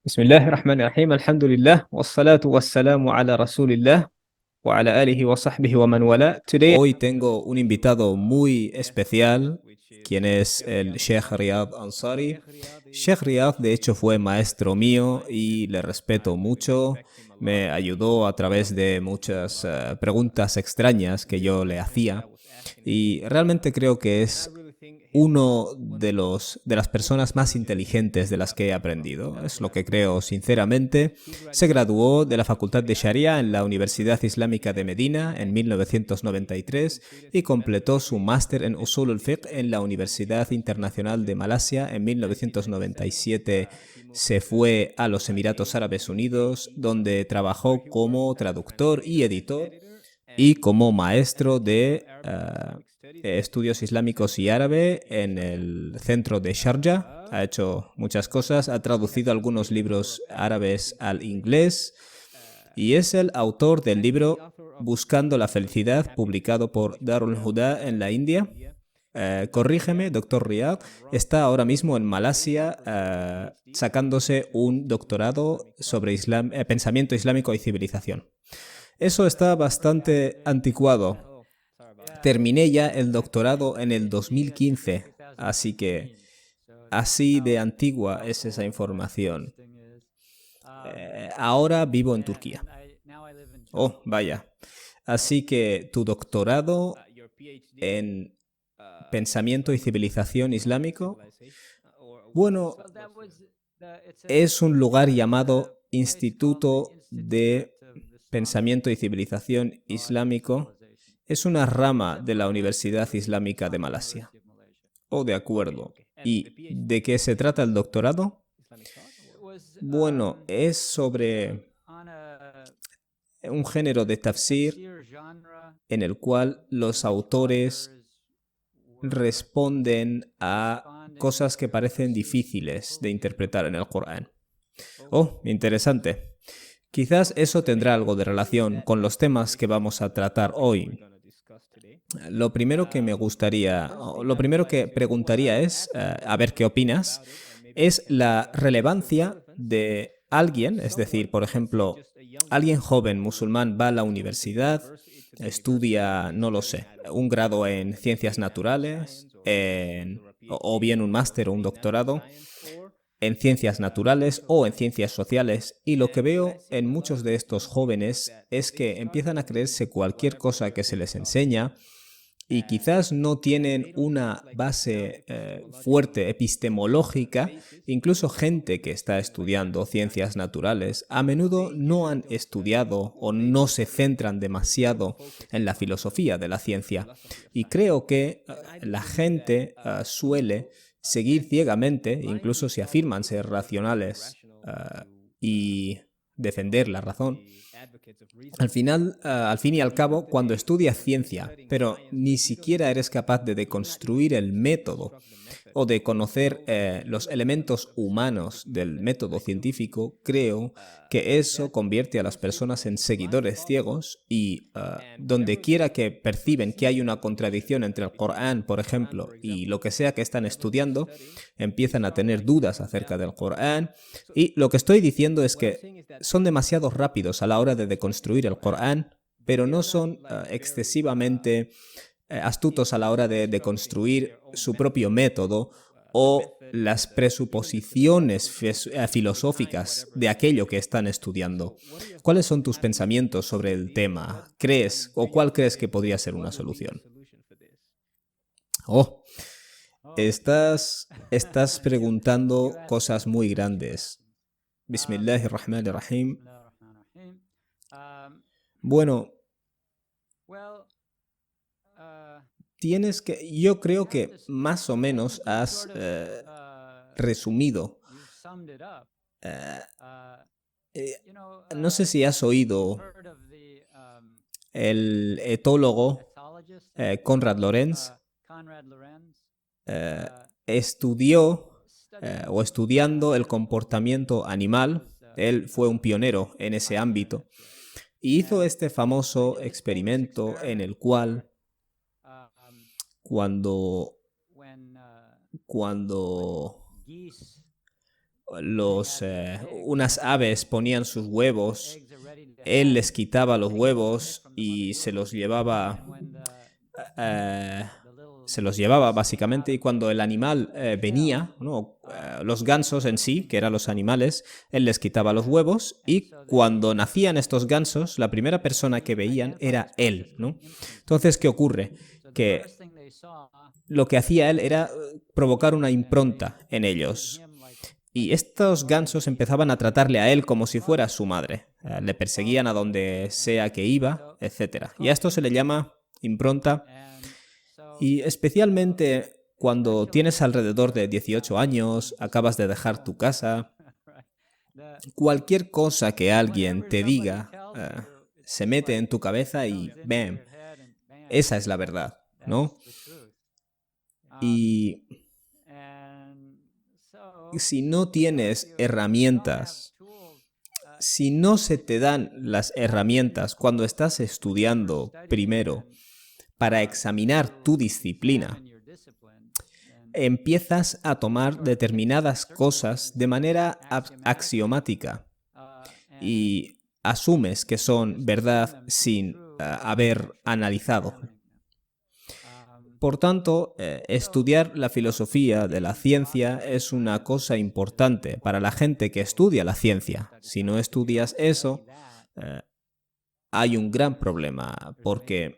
بسم الله الرحمن الرحيم الحمد لله والصلاة والسلام على رسول الله وعلى آله وصحبه ومن والاه. Hoy tengo un invitado muy especial, quien es el Sheikh Riyad Ansari. Sheikh Riyad, de hecho, fue maestro mío y le respeto mucho. Me ayudó a través de muchas preguntas extrañas que yo le hacía y realmente creo que es uno de las personas más inteligentes de las que he aprendido. Es lo que creo sinceramente. Se graduó de la Facultad de Sharia en la Universidad Islámica de Medina en 1993 y completó su máster en Usul al-Fiqh en la Universidad Internacional de Malasia en 1997. Se fue a los Emiratos Árabes Unidos, donde trabajó como traductor y editor y como maestro de estudios islámicos y árabe en el centro de Sharjah. Ha hecho muchas cosas, ha traducido algunos libros árabes al inglés y es el autor del libro Buscando la felicidad, publicado por Darul Huda en la India. Corrígeme, doctor Riyad, está ahora mismo en Malasia sacándose un doctorado sobre pensamiento islámico y civilización. Eso está bastante anticuado. Terminé ya el doctorado en el 2015, así que así de antigua es esa información. Ahora vivo en Turquía. Oh, vaya. Así que tu doctorado en pensamiento y civilización islámico, bueno, es un lugar llamado Instituto de Pensamiento y Civilización Islámico. Es una rama de la Universidad Islámica de Malasia. Oh, de acuerdo. ¿Y de qué se trata el doctorado? Bueno, es sobre un género de tafsir en el cual los autores responden a cosas que parecen difíciles de interpretar en el Corán. Oh, interesante. Quizás eso tendrá algo de relación con los temas que vamos a tratar hoy. Lo primero que me gustaría, o lo primero que preguntaría es, a ver qué opinas, es la relevancia de alguien, es decir, por ejemplo, alguien joven musulmán va a la universidad, estudia, no lo sé, un grado en ciencias naturales, o bien un máster o un doctorado en ciencias naturales o en ciencias sociales, y lo que veo en muchos de estos jóvenes es que empiezan a creerse cualquier cosa que se les enseña y quizás no tienen una base fuerte epistemológica. Incluso gente que está estudiando ciencias naturales a menudo no han estudiado o no se centran demasiado en la filosofía de la ciencia. Y creo que la gente suele seguir ciegamente, incluso si afirman ser racionales y defender la razón, al fin y al cabo, cuando estudias ciencia, pero ni siquiera eres capaz de deconstruir el método o de conocer los elementos humanos del método científico, creo que eso convierte a las personas en seguidores ciegos y donde quiera que perciben que hay una contradicción entre el Corán, por ejemplo, y lo que sea que están estudiando, empiezan a tener dudas acerca del Corán. Y lo que estoy diciendo es que son demasiado rápidos a la hora de deconstruir el Corán, pero no son excesivamente astutos a la hora de construir su propio método o las presuposiciones filosóficas de aquello que están estudiando. ¿Cuáles son tus pensamientos sobre el tema? ¿Crees o cuál crees que podría ser una solución? Oh, estás preguntando cosas muy grandes. Bismillahirrahmanirrahim. Bueno, yo creo que más o menos has resumido. eh, eh, no sé si has oído el etólogo Konrad Lorenz. eh, estudió o estudiando el comportamiento animal. Él fue un pionero en ese ámbito y hizo este famoso experimento en el cual cuando unas aves ponían sus huevos, él les quitaba los huevos y eh, se los llevaba básicamente, y cuando el animal venía, ¿no? Los gansos en sí, que eran los animales, él les quitaba los huevos, y cuando nacían estos gansos, la primera persona que veían era él, ¿no? Entonces, ¿qué ocurre? Que lo que hacía él era provocar una impronta en ellos. Y estos gansos empezaban a tratarle a él como si fuera su madre. Le perseguían a donde sea que iba, etc. Y a esto se le llama impronta. Y especialmente cuando tienes alrededor de 18 años, acabas de dejar tu casa, cualquier cosa que alguien te diga se mete en tu cabeza y ¡bam! Esa es la verdad, ¿no? Y si no tienes herramientas, si no se te dan las herramientas cuando estás estudiando primero para examinar tu disciplina, empiezas a tomar determinadas cosas de manera axiomática y asumes que son verdad sin haber analizado. Por tanto, estudiar la filosofía de la ciencia es una cosa importante para la gente que estudia la ciencia. Si no estudias eso, hay un gran problema, porque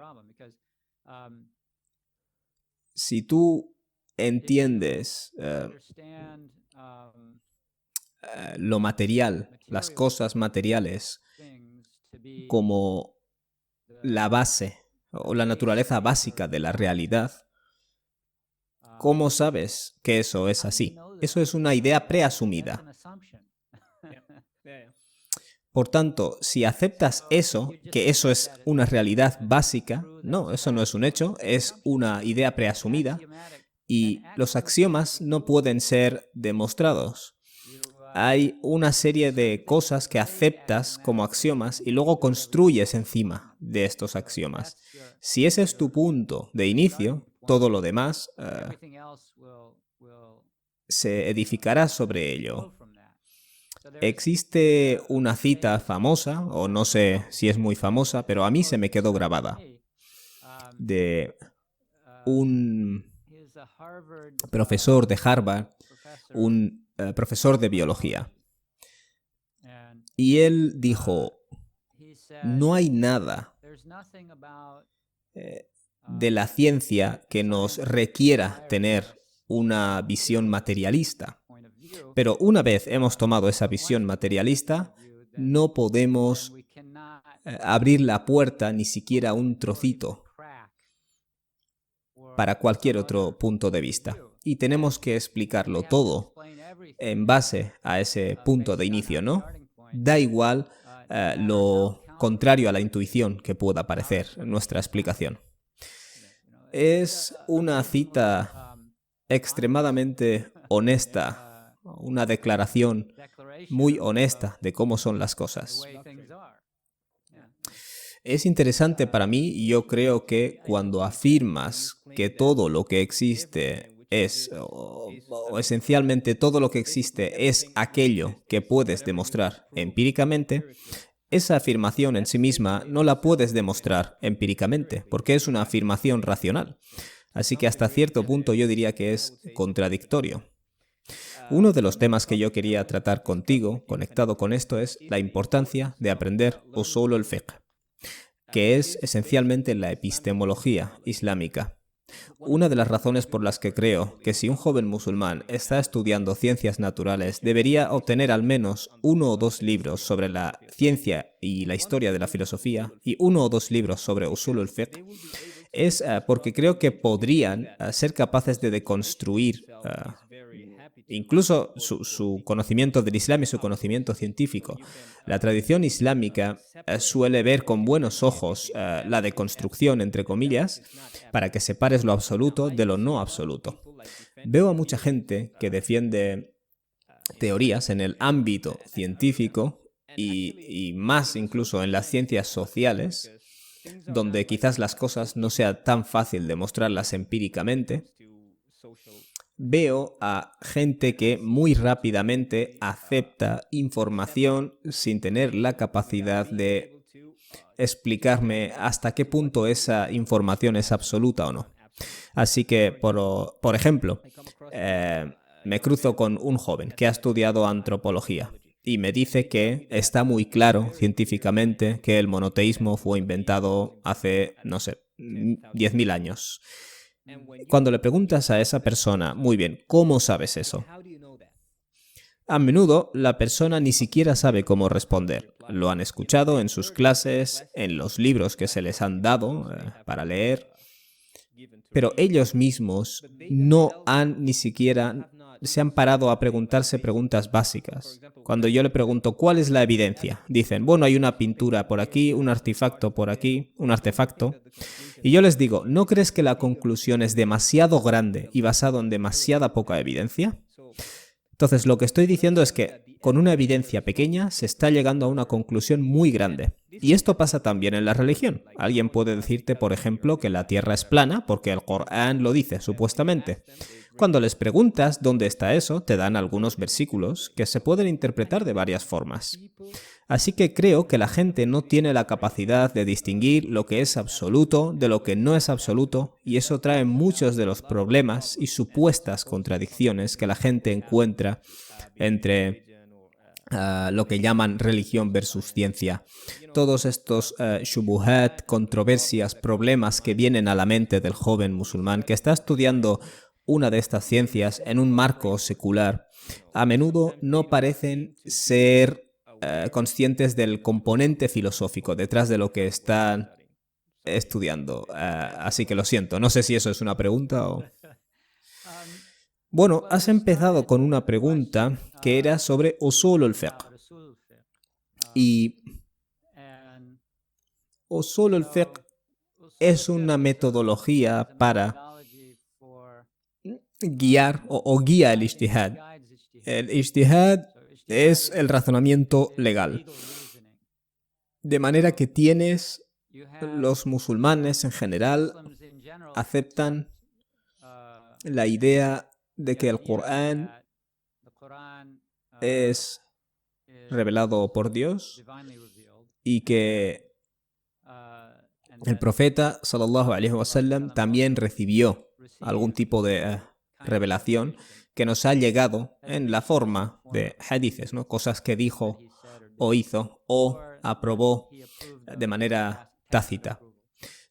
si tú entiendes lo material, las cosas materiales, como la base o la naturaleza básica de la realidad, ¿cómo sabes que eso es así? Eso es una idea preasumida. Por tanto, si aceptas eso, que eso es una realidad básica, no, eso no es un hecho, es una idea preasumida, y los axiomas no pueden ser demostrados. Hay una serie de cosas que aceptas como axiomas y luego construyes encima de estos axiomas. Si ese es tu punto de inicio, todo lo demás se edificará sobre ello. Existe una cita famosa, o no sé si es muy famosa, pero a mí se me quedó grabada, de un profesor de Harvard, un profesor de biología. Y él dijo, no hay nada de la ciencia que nos requiera tener una visión materialista. Pero una vez hemos tomado esa visión materialista, no podemos abrir la puerta ni siquiera un trocito para cualquier otro punto de vista. Y tenemos que explicarlo todo en base a ese punto de inicio, ¿no? Da igual lo contrario a la intuición que pueda parecer en nuestra explicación. Es una cita extremadamente honesta, una declaración muy honesta de cómo son las cosas. Es interesante para mí, y yo creo que cuando afirmas que todo lo que existe es, o esencialmente todo lo que existe es aquello que puedes demostrar empíricamente, esa afirmación en sí misma no la puedes demostrar empíricamente, porque es una afirmación racional. Así que hasta cierto punto yo diría que es contradictorio. Uno de los temas que yo quería tratar contigo, conectado con esto, es la importancia de aprender usul al-fiqh, que es esencialmente la epistemología islámica. Una de las razones por las que creo que si un joven musulmán está estudiando ciencias naturales debería obtener al menos 1 o 2 libros sobre la ciencia y la historia de la filosofía y 1 o 2 libros sobre usul al-fiqh es porque creo que podrían ser capaces de deconstruir incluso su conocimiento del Islam y su conocimiento científico. La tradición islámica suele ver con buenos ojos la deconstrucción, entre comillas, para que separes lo absoluto de lo no absoluto. Veo a mucha gente que defiende teorías en el ámbito científico y más incluso en las ciencias sociales, donde quizás las cosas no sea tan fácil demostrarlas empíricamente, veo a gente que muy rápidamente acepta información sin tener la capacidad de explicarme hasta qué punto esa información es absoluta o no. Así que, por ejemplo, me cruzo con un joven que ha estudiado antropología y me dice que está muy claro científicamente que el monoteísmo fue inventado hace, no sé, 10.000 años. Cuando le preguntas a esa persona, muy bien, ¿cómo sabes eso? A menudo la persona ni siquiera sabe cómo responder. Lo han escuchado en sus clases, en los libros que se les han dado para leer, pero ellos mismos no han ni siquiera se han parado a preguntarse preguntas básicas. Cuando yo le pregunto ¿cuál es la evidencia? Dicen, bueno, hay una pintura por aquí, un artefacto por aquí, un artefacto. Y yo les digo, ¿no crees que la conclusión es demasiado grande y basado en demasiada poca evidencia? Entonces, lo que estoy diciendo es que con una evidencia pequeña se está llegando a una conclusión muy grande. Y esto pasa también en la religión. Alguien puede decirte, por ejemplo, que la Tierra es plana porque el Corán lo dice, supuestamente. Cuando les preguntas dónde está eso, te dan algunos versículos que se pueden interpretar de varias formas. Así que creo que la gente no tiene la capacidad de distinguir lo que es absoluto de lo que no es absoluto, y eso trae muchos de los problemas y supuestas contradicciones que la gente encuentra entre lo que llaman religión versus ciencia. Todos estos shubuhat, controversias, problemas que vienen a la mente del joven musulmán que está estudiando una de estas ciencias en un marco secular, a menudo no parecen ser conscientes del componente filosófico detrás de lo que están estudiando. Así que lo siento, no sé si eso es una pregunta o... Bueno, has empezado con una pregunta que era sobre usul al-fiqh. Y usul al-fiqh es una metodología para guiar o guía el ijtihad. El ijtihad es el razonamiento legal. De manera que los musulmanes en general aceptan la idea de que el Corán es revelado por Dios y que el profeta sallallahu alaihi wasallam también recibió algún tipo de revelación que nos ha llegado en la forma de hadices, ¿no? Cosas que dijo o hizo o aprobó de manera tácita.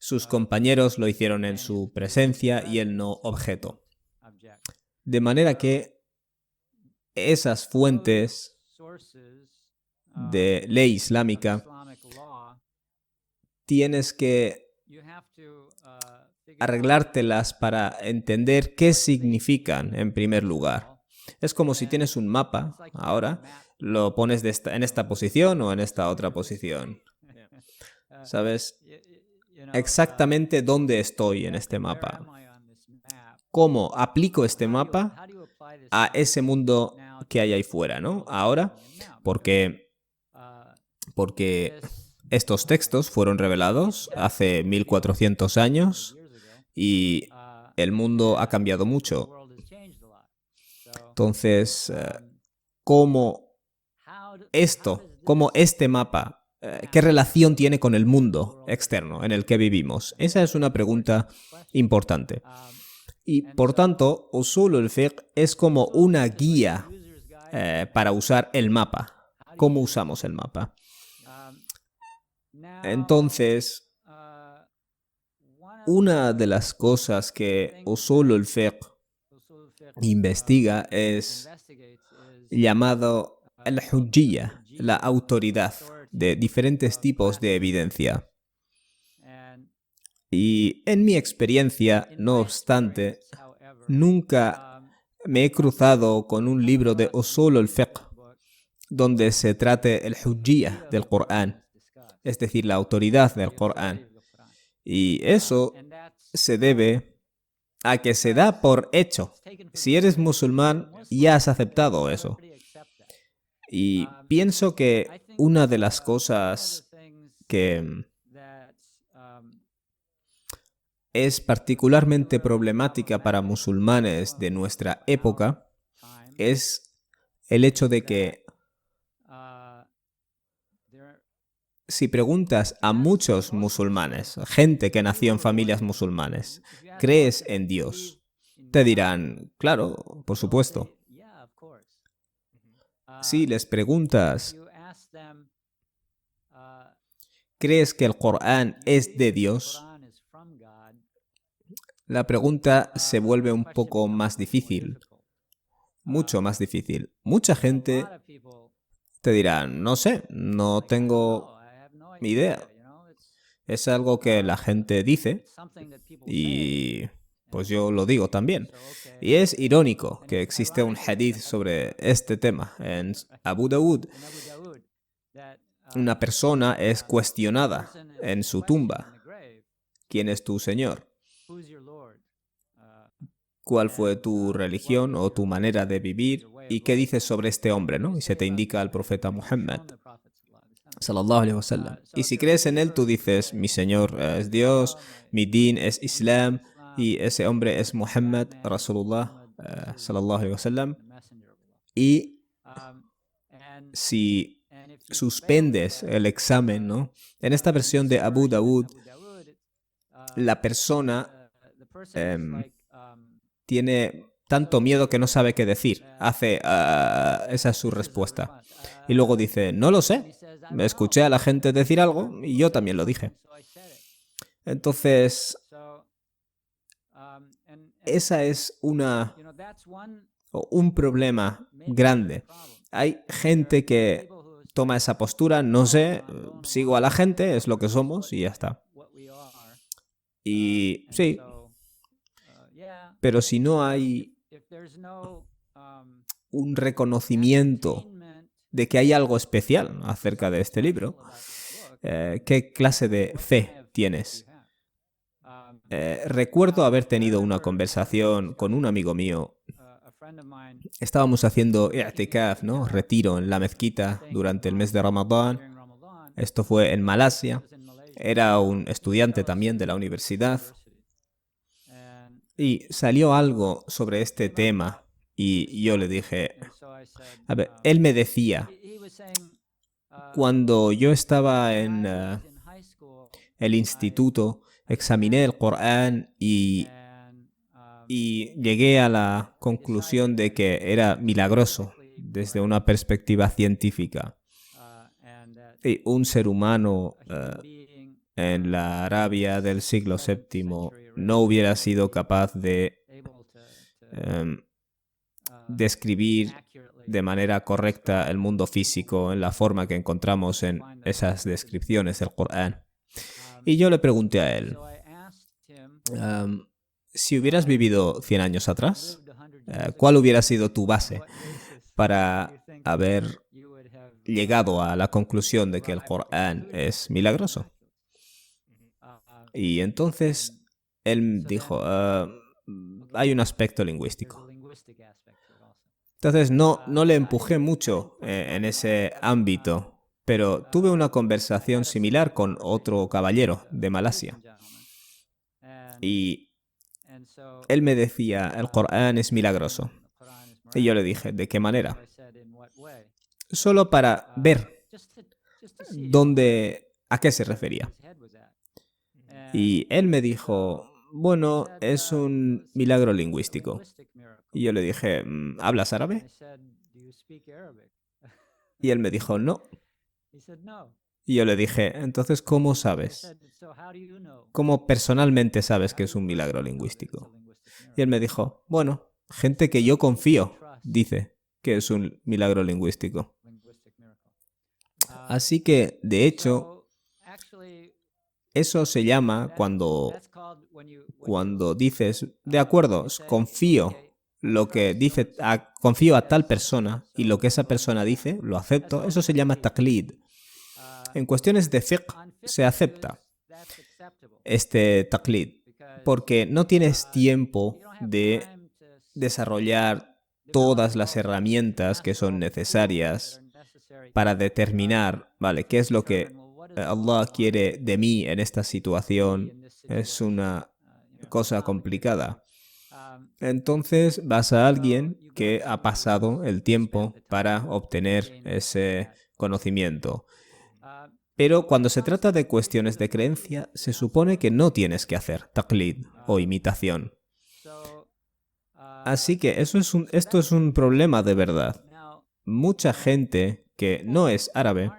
Sus compañeros lo hicieron en su presencia y él no objetó. De manera que esas fuentes de ley islámica tienes que arreglártelas para entender qué significan en primer lugar. Es como si tienes un mapa ahora, lo pones en esta posición o en esta otra posición. ¿Sabes? Exactamente dónde estoy en este mapa. ¿Cómo aplico este mapa a ese mundo que hay ahí fuera, ¿no? Ahora, porque estos textos fueron revelados hace 1400 años y el mundo ha cambiado mucho. Entonces, ¿cómo este mapa, qué relación tiene con el mundo externo en el que vivimos? Esa es una pregunta importante. Y por tanto, usul al-fiqh es como una guía para usar el mapa. ¿Cómo usamos el mapa? Entonces, una de las cosas que usul al-fiqh investiga es llamado al-hujjiyya, la autoridad de diferentes tipos de evidencia. Y en mi experiencia, no obstante, nunca me he cruzado con un libro de usul al-fiqh donde se trate el hujjiyya del Corán, es decir, la autoridad del Corán. Y eso se debe a que se da por hecho. Si eres musulmán, ya has aceptado eso. Y pienso que una de las cosas que es particularmente problemática para musulmanes de nuestra época es el hecho de que si preguntas a muchos musulmanes, gente que nació en familias musulmanes, ¿crees en Dios? Te dirán, claro, por supuesto. Si les preguntas, ¿crees que el Corán es de Dios? La pregunta se vuelve un poco más difícil, mucho más difícil. Mucha gente te dirá, no sé, no tengo idea. Es algo que la gente dice y pues yo lo digo también. Y es irónico que existe un hadith sobre este tema. En Abu Dawud, una persona es cuestionada en su tumba. ¿Quién es tu Señor? ¿Cuál fue tu religión o tu manera de vivir? ¿Y qué dices sobre este hombre, no? Y se te indica al profeta Muhammad, sallallahu alaihi wasallam. Y si crees en él, tú dices, mi Señor es Dios, mi din es Islam, y ese hombre es Muhammad, Rasulullah, sallallahu alaihi wasallam. Y si suspendes el examen, ¿no? En esta versión de Abu Dawud, la persona tiene tanto miedo que no sabe qué decir. Esa es su respuesta. Y luego dice, no lo sé. Me escuché a la gente decir algo y yo también lo dije. Entonces, esa es un problema grande. Hay gente que toma esa postura, no sé, sigo a la gente, es lo que somos y ya está. Y sí, pero si no hay un reconocimiento de que hay algo especial acerca de este libro, ¿qué clase de fe tienes? Recuerdo haber tenido una conversación con un amigo mío. Estábamos haciendo i'tikaf, ¿no? Retiro en la mezquita durante el mes de Ramadán. Esto fue en Malasia. Era un estudiante también de la universidad. Y salió algo sobre este tema y yo le dije, a ver, él me decía, cuando yo estaba en el instituto, examiné el Corán y llegué a la conclusión de que era milagroso desde una perspectiva científica. Y un ser humano en la Arabia del siglo VII no hubiera sido capaz de describir de manera correcta el mundo físico en la forma que encontramos en esas descripciones del Corán. Y yo le pregunté a él, si hubieras vivido 100 años atrás, ¿cuál hubiera sido tu base para haber llegado a la conclusión de que el Corán es milagroso? Y entonces él dijo, hay un aspecto lingüístico. Entonces no le empujé mucho en ese ámbito, pero tuve una conversación similar con otro caballero de Malasia. Y él me decía, el Corán es milagroso. Y yo le dije, ¿de qué manera? Solo para ver a qué se refería. Y él me dijo, bueno, es un milagro lingüístico. Y yo le dije, ¿hablas árabe? Y él me dijo, no. Y yo le dije, entonces, ¿cómo sabes? ¿Cómo personalmente sabes que es un milagro lingüístico? Y él me dijo, bueno, gente que yo confío dice que es un milagro lingüístico. Así que, de hecho, eso se llama cuando dices, de acuerdo, confío confío a tal persona y lo que esa persona dice, lo acepto, eso se llama taqlid. En cuestiones de fiqh se acepta este taqlid porque no tienes tiempo de desarrollar todas las herramientas que son necesarias para determinar, ¿vale?, qué es lo que Allah quiere de mí en esta situación. Es una cosa complicada. Entonces vas a alguien que ha pasado el tiempo para obtener ese conocimiento. Pero cuando se trata de cuestiones de creencia, se supone que no tienes que hacer taqlid o imitación. Así que esto es un problema de verdad. Mucha gente que no es árabe,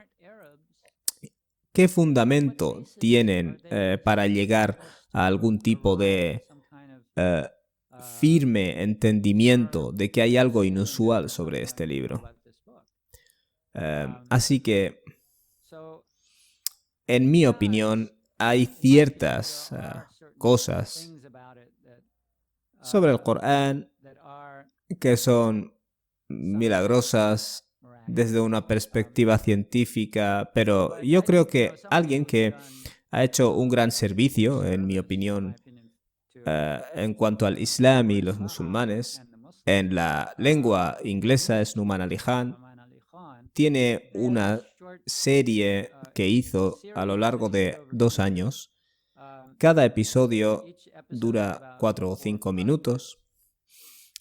¿qué fundamento tienen para llegar a algún tipo de firme entendimiento de que hay algo inusual sobre este libro? Así que, en mi opinión, hay ciertas cosas sobre el Corán que son milagrosas desde una perspectiva científica, pero yo creo que alguien que ha hecho un gran servicio, en mi opinión, en cuanto al Islam y los musulmanes, en la lengua inglesa es Numan Ali Khan. Tiene una serie que hizo a lo largo de 2 años. Cada episodio dura 4 o 5 minutos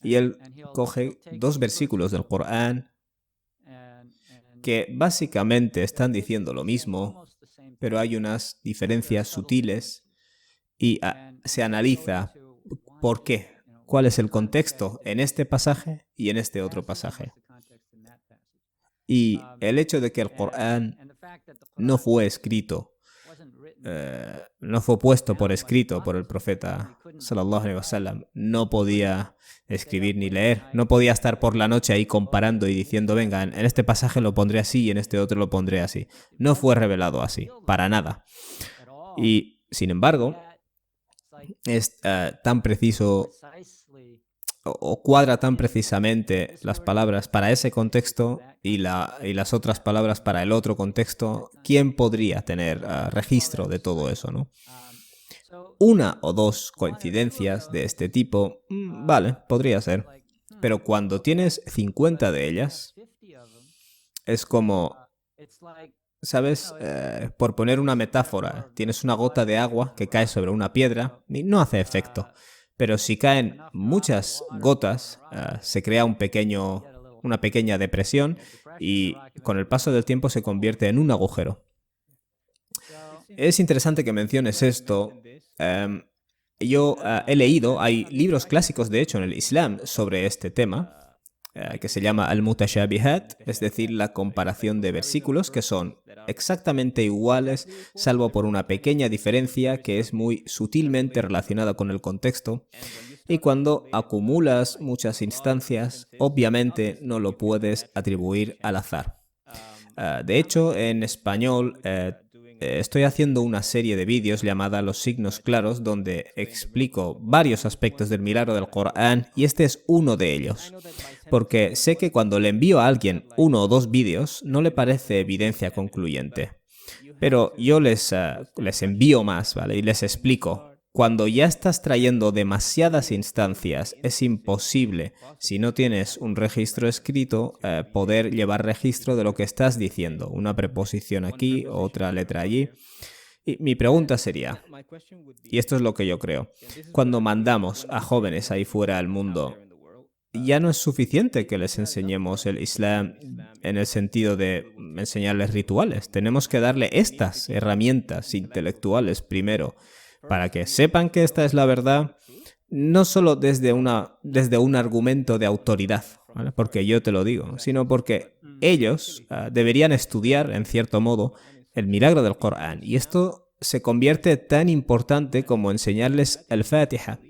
y él coge 2 versículos del Corán que básicamente están diciendo lo mismo, pero hay unas diferencias sutiles y se analiza por qué, cuál es el contexto en este pasaje y en este otro pasaje. Y el hecho de que el Corán no fue escrito, no fue puesto por escrito por el profeta sallallahu alaihi wasallam, no podía escribir ni leer, no podía estar por la noche ahí comparando y diciendo, venga, en este pasaje lo pondré así y en este otro lo pondré así. No fue revelado así, para nada. Y, sin embargo, es tan preciso o cuadra tan precisamente las palabras para ese contexto y las otras palabras para el otro contexto. ¿Quién podría tener registro de todo eso, no? Una o dos coincidencias de este tipo, vale, podría ser. Pero cuando tienes 50 de ellas, es como, ¿sabes? Por poner una metáfora, tienes una gota de agua que cae sobre una piedra y no hace efecto. Pero si caen muchas gotas, se crea una pequeña depresión y con el paso del tiempo se convierte en un agujero. Es interesante que menciones esto. Yo he leído, hay libros clásicos de hecho en el Islam sobre este tema, que se llama Al-Mutashabihat, es decir, la comparación de versículos que son exactamente iguales, salvo por una pequeña diferencia que es muy sutilmente relacionada con el contexto. Y cuando acumulas muchas instancias, obviamente no lo puedes atribuir al azar. De hecho, en español estoy haciendo una serie de vídeos llamada Los signos claros, donde explico varios aspectos del milagro del Corán y este es uno de ellos. Porque sé que cuando le envío a alguien 1 o 2 vídeos no le parece evidencia concluyente. Pero yo les envío más, ¿vale? Y les explico. Cuando ya estás trayendo demasiadas instancias, es imposible, si no tienes un registro escrito, poder llevar registro de lo que estás diciendo. Una preposición aquí, otra letra allí. Y mi pregunta sería, y esto es lo que yo creo, cuando mandamos a jóvenes ahí fuera al mundo, ya no es suficiente que les enseñemos el Islam en el sentido de enseñarles rituales. Tenemos que darle estas herramientas intelectuales primero, para que sepan que esta es la verdad, no solo desde un argumento de autoridad, ¿vale? Porque yo te lo digo, sino porque ellos deberían estudiar, en cierto modo, el milagro del Corán. Y esto se convierte tan importante como enseñarles el Fatiha.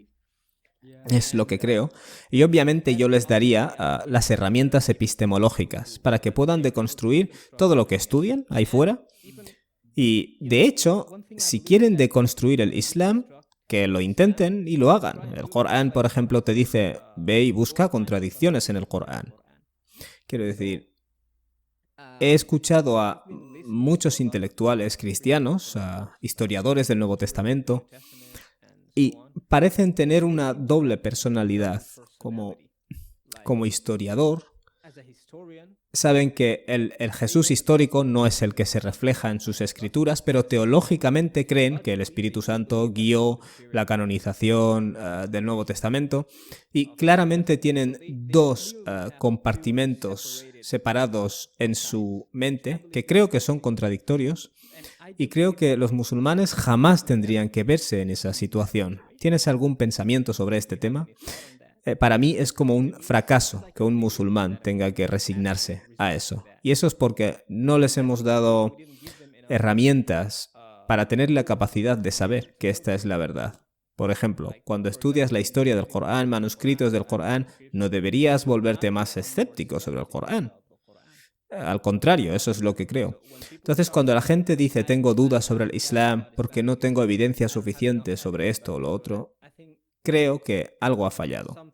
Es lo que creo. Y obviamente yo les daría las herramientas epistemológicas para que puedan deconstruir todo lo que estudian ahí fuera. Y, de hecho, si quieren deconstruir el Islam, que lo intenten y lo hagan. El Corán, por ejemplo, te dice, ve y busca contradicciones en el Corán. Quiero decir, he escuchado a muchos intelectuales cristianos, a historiadores del Nuevo Testamento, y parecen tener una doble personalidad. Como historiador, saben que el Jesús histórico no es el que se refleja en sus escrituras, pero teológicamente creen que el Espíritu Santo guió la canonización del Nuevo Testamento y claramente tienen dos compartimentos separados en su mente que creo que son contradictorios y creo que los musulmanes jamás tendrían que verse en esa situación. ¿Tienes algún pensamiento sobre este tema? Para mí es como un fracaso que un musulmán tenga que resignarse a eso. Y eso es porque no les hemos dado herramientas para tener la capacidad de saber que esta es la verdad. Por ejemplo, cuando estudias la historia del Corán, manuscritos del Corán, no deberías volverte más escéptico sobre el Corán. Al contrario, eso es lo que creo. Entonces, cuando la gente dice tengo dudas sobre el Islam porque no tengo evidencia suficiente sobre esto o lo otro, creo que algo ha fallado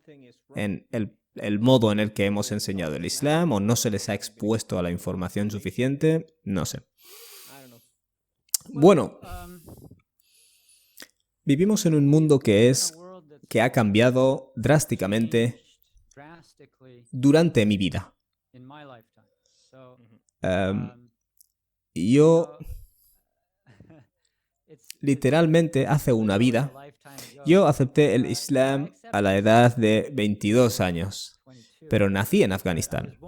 en el modo en el que hemos enseñado el Islam o no se les ha expuesto a la información suficiente, no sé. Bueno, vivimos en un mundo que ha cambiado drásticamente durante mi vida. Yo, literalmente, hace una vida, yo acepté el Islam a la edad de 22 años, pero nací en Afganistán.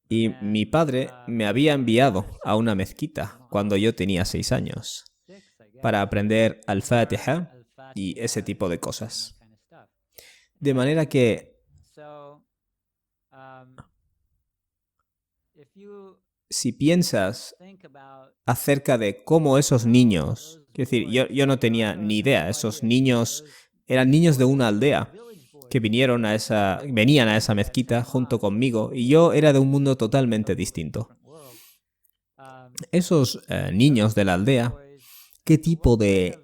Y mi padre me había enviado a una mezquita cuando yo tenía 6 años para aprender Al-Fatiha y ese tipo de cosas. De manera que si piensas acerca de cómo esos niños, es decir, yo no tenía ni idea, esos niños eran niños de una aldea que venían a esa mezquita junto conmigo y yo era de un mundo totalmente distinto. Esos niños de la aldea, ¿qué tipo de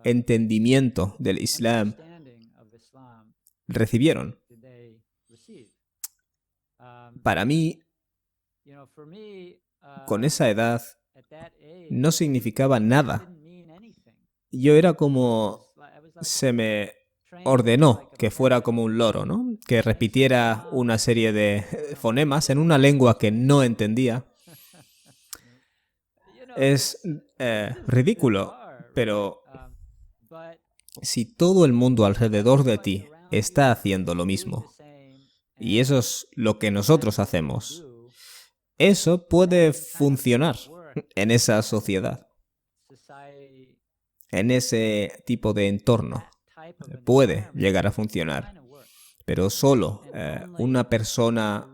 entendimiento del Islam recibieron? Para mí, con esa edad, no significaba nada. Yo era como... se me ordenó que fuera como un loro, ¿no? Que repitiera una serie de fonemas en una lengua que no entendía. Es ridículo, pero si todo el mundo alrededor de ti está haciendo lo mismo, y eso es lo que nosotros hacemos, eso puede funcionar en esa sociedad, en ese tipo de entorno. Puede llegar a funcionar, pero solo una persona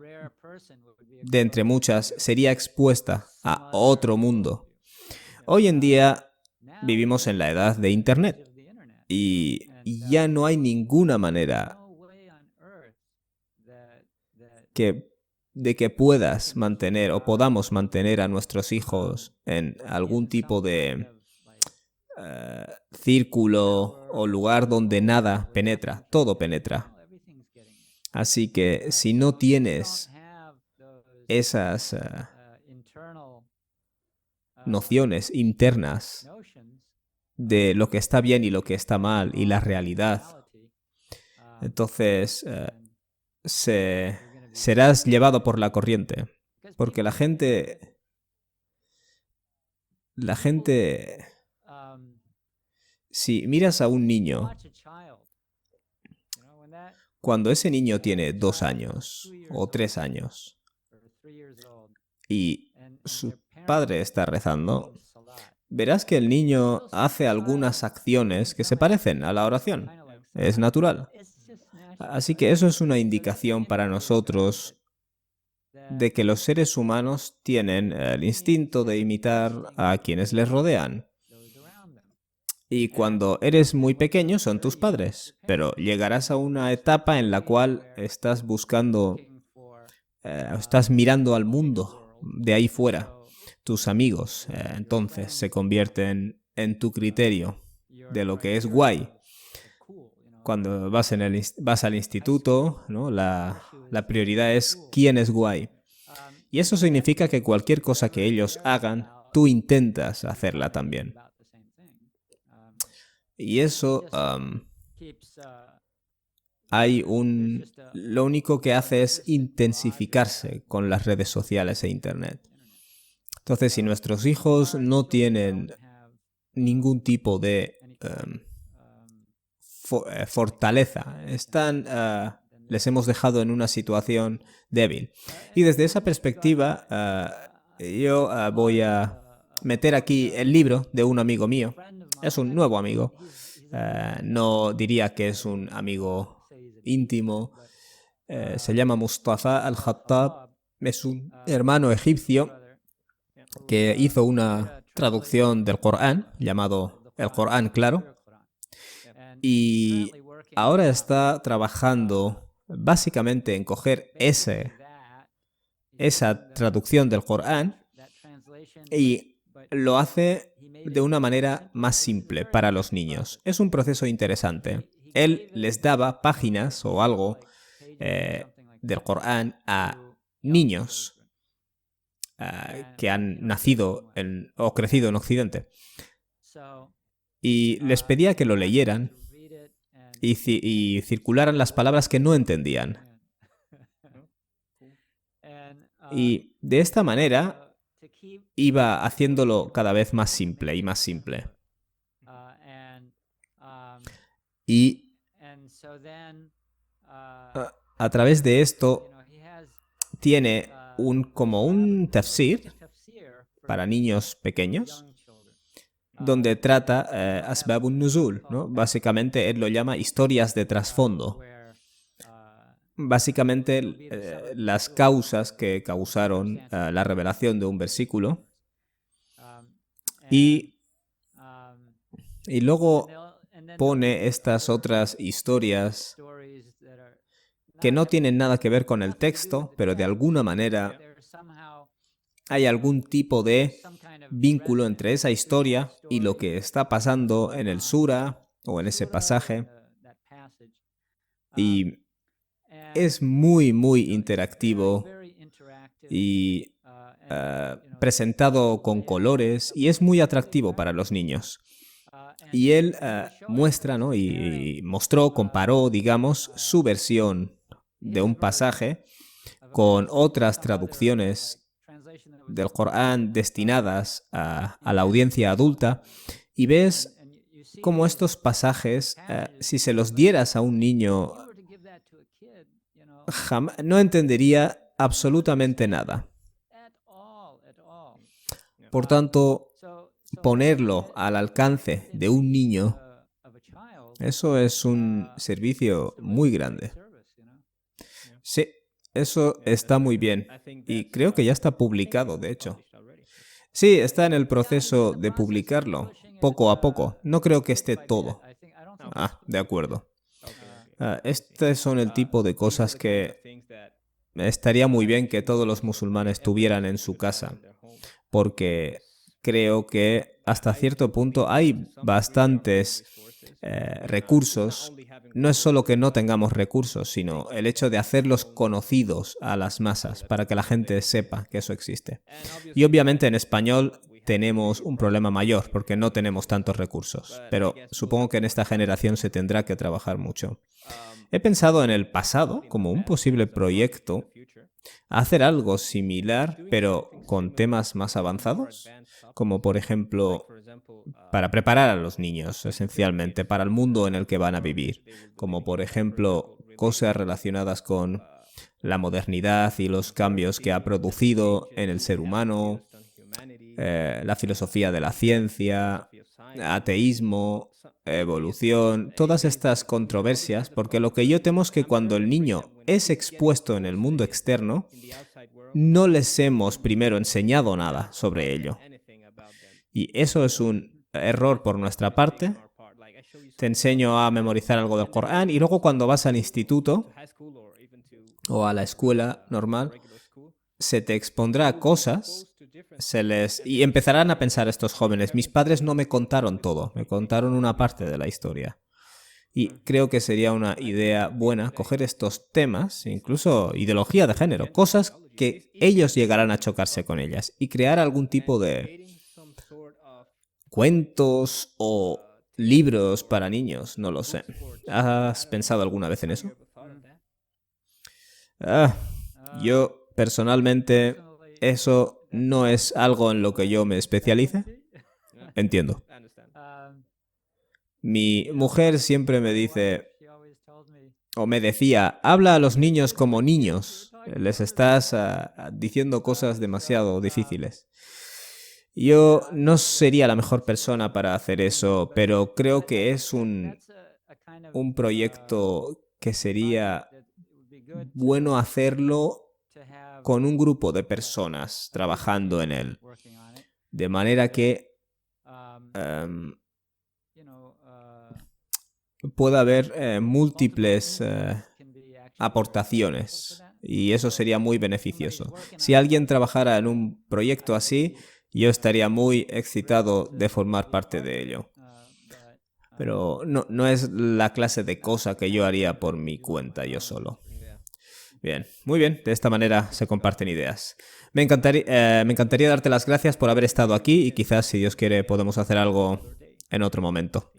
de entre muchas sería expuesta a otro mundo. Hoy en día vivimos en la edad de Internet y ya no hay ninguna manera de que puedas mantener o podamos mantener a nuestros hijos en algún tipo de círculo o lugar donde nada penetra, todo penetra. Así que si no tienes esas nociones internas de lo que está bien y lo que está mal y la realidad, entonces serás llevado por la corriente. Porque la gente, si miras a un niño, cuando ese niño tiene 2 años o 3 años y su padre está rezando, verás que el niño hace algunas acciones que se parecen a la oración. Es natural. Así que eso es una indicación para nosotros de que los seres humanos tienen el instinto de imitar a quienes les rodean. Y cuando eres muy pequeño son tus padres, pero llegarás a una etapa en la cual estás estás mirando al mundo de ahí fuera. Tus amigos, entonces, se convierten en tu criterio de lo que es guay. Cuando vas al instituto, ¿no? La prioridad es quién es guay. Y eso significa que cualquier cosa que ellos hagan, tú intentas hacerla también. Y eso lo único que hace es intensificarse con las redes sociales e Internet. Entonces, si nuestros hijos no tienen ningún tipo de fortaleza, les hemos dejado en una situación débil. Y desde esa perspectiva, yo voy a meter aquí el libro de un amigo mío. Es un nuevo amigo. No diría que es un amigo íntimo. Se llama Mustafa Al-Khattab. Es un hermano egipcio que hizo una traducción del Corán, llamado El Corán Claro, y ahora está trabajando básicamente en coger esa traducción del Corán y lo hace de una manera más simple para los niños. Es un proceso interesante. Él les daba páginas o algo del Corán a niños que han nacido o crecido en Occidente. Y les pedía que lo leyeran y circularan las palabras que no entendían. Y de esta manera iba haciéndolo cada vez más simple y más simple. Y a través de esto tiene como un tafsir para niños pequeños, donde trata Asbabun Nuzul, ¿no? Básicamente él lo llama historias de trasfondo. Básicamente las causas que causaron la revelación de un versículo. Y luego pone estas otras historias que no tienen nada que ver con el texto, pero de alguna manera hay algún tipo de vínculo entre esa historia y lo que está pasando en el sura o en ese pasaje. Y es muy, muy interactivo y presentado con colores y es muy atractivo para los niños. Y él muestra, ¿no? y mostró, comparó, digamos, su versión de un pasaje con otras traducciones del Corán destinadas a la audiencia adulta y ves cómo estos pasajes, si se los dieras a un niño, no entendería absolutamente nada. Por tanto, ponerlo al alcance de un niño, eso es un servicio muy grande. Sí, eso está muy bien. Y creo que ya está publicado, de hecho. Sí, está en el proceso de publicarlo, poco a poco. No creo que esté todo. De acuerdo. Estos son el tipo de cosas que estaría muy bien que todos los musulmanes tuvieran en su casa, porque creo que hasta cierto punto hay bastantes recursos. No es solo que no tengamos recursos, sino el hecho de hacerlos conocidos a las masas para que la gente sepa que eso existe. Y obviamente en español tenemos un problema mayor porque no tenemos tantos recursos, pero supongo que en esta generación se tendrá que trabajar mucho. He pensado en el pasado como un posible proyecto hacer algo similar, pero con temas más avanzados, como por ejemplo para preparar a los niños, esencialmente, para el mundo en el que van a vivir, como por ejemplo cosas relacionadas con la modernidad y los cambios que ha producido en el ser humano, la filosofía de la ciencia, ateísmo, evolución, todas estas controversias, porque lo que yo temo es que cuando el niño es expuesto en el mundo externo, no les hemos primero enseñado nada sobre ello. Y eso es un error por nuestra parte. Te enseño a memorizar algo del Corán y luego cuando vas al instituto o a la escuela normal, se te expondrá cosas y empezarán a pensar estos jóvenes, mis padres no me contaron todo, me contaron una parte de la historia. Y creo que sería una idea buena coger estos temas, incluso ideología de género, cosas que ellos llegarán a chocarse con ellas y crear algún tipo de cuentos o libros para niños, no lo sé. ¿Has pensado alguna vez en eso? Ah, yo personalmente eso no es algo en lo que yo me especialice. Entiendo. Mi mujer siempre me dice, o me decía, habla a los niños como niños. Les estás diciendo cosas demasiado difíciles. Yo no sería la mejor persona para hacer eso, pero creo que es un proyecto que sería bueno hacerlo con un grupo de personas trabajando en él. De manera que pueda haber múltiples aportaciones y eso sería muy beneficioso. Si alguien trabajara en un proyecto así, yo estaría muy excitado de formar parte de ello. Pero no es la clase de cosa que yo haría por mi cuenta yo solo. Bien, muy bien. De esta manera se comparten ideas. Me encantaría darte las gracias por haber estado aquí y quizás, si Dios quiere, podemos hacer algo en otro momento.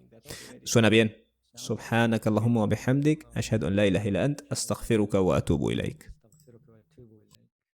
Suena bien. سبحانك اللهم وبحمدك أشهد أن لا إله إلا أنت أستغفرك وأتوب إليك